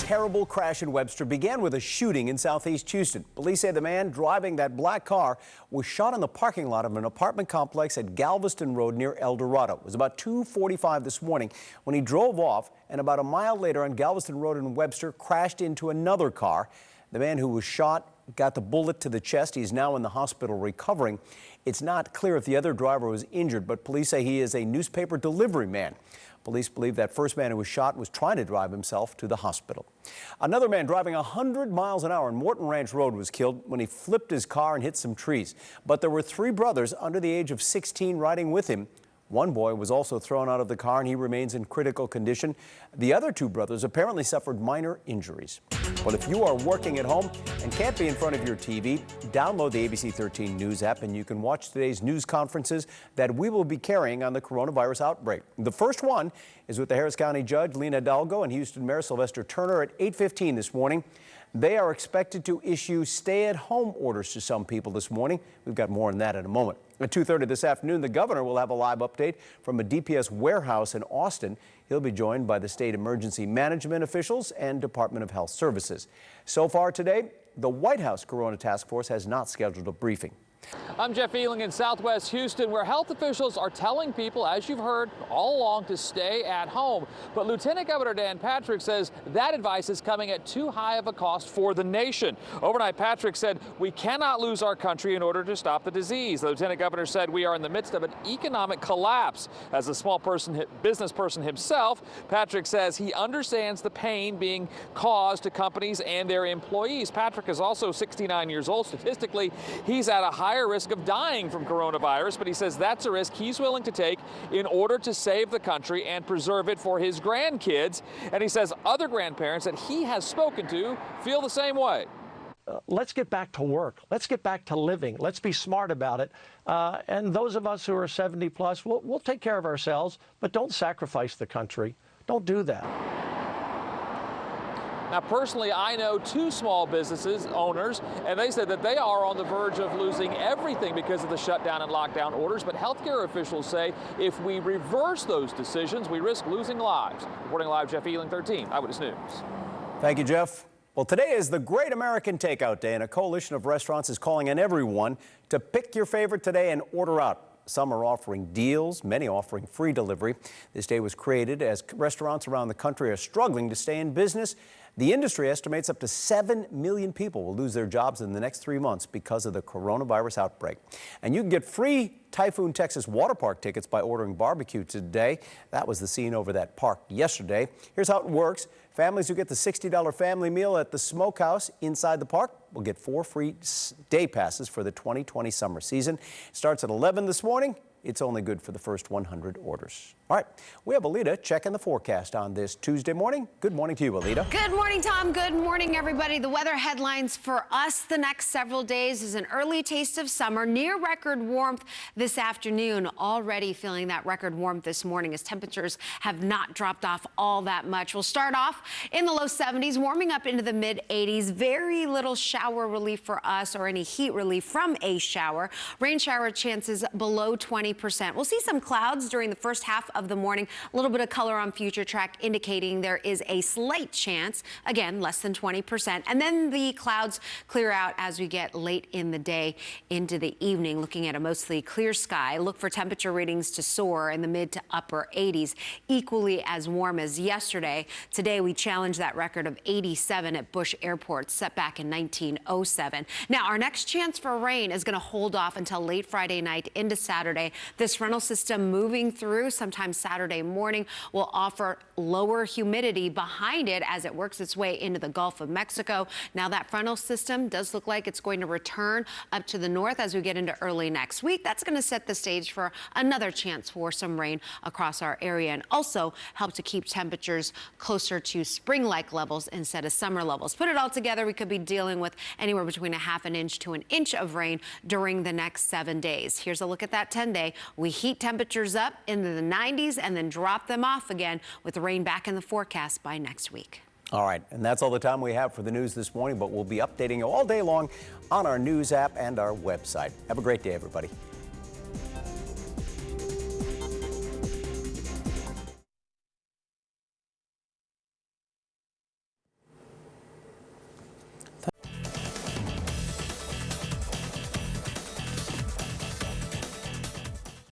terrible crash in Webster began with a shooting in southeast Houston. Police say the man driving that black car was shot in the parking lot of an apartment complex at Galveston Road near El Dorado. It was about 2:45 this morning when he drove off, and about a mile later on Galveston Road in Webster crashed into another car. The man who was shot got the bullet to the chest. He's now in the hospital recovering. It's not clear if the other driver was injured, but police say he is a newspaper delivery man. Police believe that first man who was shot was trying to drive himself to the hospital. Another man driving 100 miles an hour on Morton Ranch Road was killed when he flipped his car and hit some trees. But there were 3 brothers under the age of 16 riding with him. One boy was also thrown out of the car and he remains in critical condition. The other 2 brothers apparently suffered minor injuries. Well, if you are working at home and can't be in front of your TV, download the ABC13 News app and you can watch today's news conferences that we will be carrying on the coronavirus outbreak. The first one is with the Harris County Judge Lena Hidalgo and Houston Mayor Sylvester Turner at 8:15 this morning. They are expected to issue stay-at-home orders to some people this morning. We've got more on that in a moment. At 2:30 this afternoon, the governor will have a live update from a DPS warehouse in Austin. He'll be joined by the state emergency management officials and Department of Health Services. So far today, the White House Corona Task Force has not scheduled a briefing. I'm Jeff Ealing in Southwest Houston, where health officials are telling people, as you've heard all along, to stay at home. But Lieutenant Governor Dan Patrick says that advice is coming at too high of a cost for the nation. Overnight, Patrick said we cannot lose our country in order to stop the disease. The Lieutenant Governor said we are in the midst of an economic collapse. As a small business person himself, Patrick says he understands the pain being caused to companies and their employees. Patrick is also 69 years old. Statistically, he's at a higher risk of dying from coronavirus, but he says that's a risk he's willing to take in order to save the country and preserve it for his grandkids. And he says other grandparents that he has spoken to feel the same way. Let's get back to work. Let's get back to living. Let's be smart about it. And those of us who are 70 plus, we'll take care of ourselves, but don't sacrifice the country. Don't do that. Now, personally, I know 2 small businesses owners, and they said that they are on the verge of losing everything because of the shutdown and lockdown orders. But healthcare officials say if we reverse those decisions, we risk losing lives. Reporting live, Jeff Ealing, 13 Eyewitness News. Thank you, Jeff. Well, today is the Great American Takeout Day, and a coalition of restaurants is calling on everyone to pick your favorite today and order out. Some are offering deals, many offering free delivery. This day was created as restaurants around the country are struggling to stay in business. The industry estimates up to 7 million people will lose their jobs in the next 3 months because of the coronavirus outbreak. And you can get free Typhoon, Texas water park tickets by ordering barbecue today. That was the scene over that park yesterday. Here's how it works. Families who get the $60 family meal at the smokehouse inside the park will get 4 free day passes for the 2020 summer season. It starts at 11 this morning. It's only good for the first 100 orders. All right, we have Alita checking the forecast on this Tuesday morning. Good morning to you, Alita. Good morning, Tom. Good morning, everybody. The weather headlines for us the next several days is an early taste of summer, near record warmth this afternoon. Already feeling that record warmth this morning as temperatures have not dropped off all that much. We'll start off in the low 70s, warming up into the mid 80s. Very little shower relief for us or any heat relief from a shower. Rain shower chances below 20%. We'll see some clouds during the first half of the morning. A little bit of color on future track indicating there is a slight chance, again, less than 20%. And then the clouds clear out as we get late in the day into the evening, looking at a mostly clear sky. Look for temperature readings to soar in the mid to upper 80s, equally as warm as yesterday. Today, we challenged that record of 87 at Bush Airport, set back in 1907. Now, our next chance for rain is going to hold off until late Friday night into Saturday. This frontal system moving through sometime Saturday morning will offer lower humidity behind it as it works its way into the Gulf of Mexico. Now that frontal system does look like it's going to return up to the north as we get into early next week. That's going to set the stage for another chance for some rain across our area and also help to keep temperatures closer to spring-like levels instead of summer levels. Put it all together, we could be dealing with anywhere between a half an inch to an inch of rain during the next 7 days. Here's a look at that 10-day. We heat temperatures up into the 90s and then drop them off again with rain back in the forecast by next week. All right, and that's all the time we have for the news this morning, but we'll be updating you all day long on our news app and our website. Have a great day, everybody.